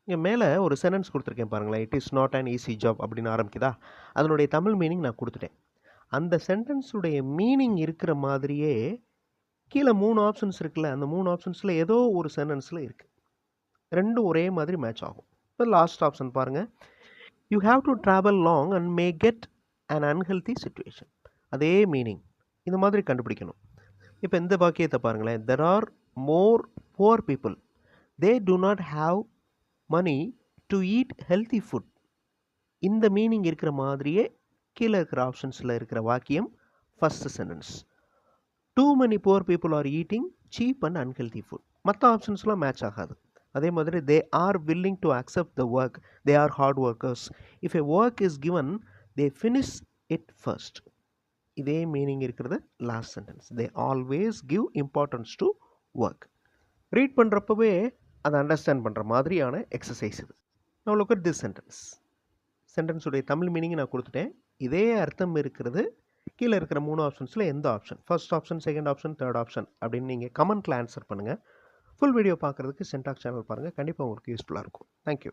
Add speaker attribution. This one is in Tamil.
Speaker 1: இங்க மேல ஒரு சென்டென்ஸ் குடுத்துருக்கேன் பாருங்களேன். It is not an easy job அப்படின்னு ஆரம்பிக்குதா? அதனுடைய தமிழ் மீனிங் நான் குடுத்துட்டேன். அந்த சென்டென்ஸுடைய மீனிங் இருக்கிற மாதிரியே கீழ 3 ஆப்ஷன்ஸ் இருக்குல்ல. அந்த 3 ஆப்ஷன்ஸ்ல ஏதோ ஒரு சென்டென்ஸ்ல இருக்கு. 2ம் ஒரே மாதிரி மேட்ச் ஆகும். இப்ப லாஸ்ட் ஆப்ஷன் பாருங்க. You have to travel long and may get an unhealthy situation. அதே மீனிங். இந்த மாதிரி கண்டுபிடிக்கணும். இப்ப இந்த வாக்கியத்த பாருங்களேன். There are more poor people. They do not have money to eat healthy food. இந்த மீனிங் இருக்கிற மாதிரியே கீழே இருக்கிற ஆப்ஷன்ஸில் இருக்கிற வாக்கியம் first sentence. Too many poor people are eating cheap and unhealthy food. மற்ற ஆப்ஷன்ஸ்லாம் மேட்ச் ஆகாது. அதே மாதிரி they R willing to accept the work, they are hard workers, if a work is given they finish it first. இதே மீனிங் இருக்கிறது last sentence. They always give importance to work. Read பண்ணுறப்பவே அதை அண்டர்ஸ்டாண்ட் பண்ணுற மாதிரியான எக்ஸசைஸ் இது. now look at this sentence. Sentence உடைய தமிழ் மீனிங் நான் கொடுத்துட்டேன். இதே அர்த்தம் இருக்கிறது கீழே இருக்கிற 3 ஆப்ஷன்ஸில் எந்த option, first option, second option, third option அப்படின்னு நீங்கள் கமெண்ட்டில் ஆன்சர் பண்ணுங்கள். ஃபுல் வீடியோ பார்க்குறதுக்கு சென்டாக் சேனல் பாருங்கள். கண்டிப்பாக உங்களுக்கு யூஸ்ஃபுல்லாக இருக்கும். தேங்க்யூ.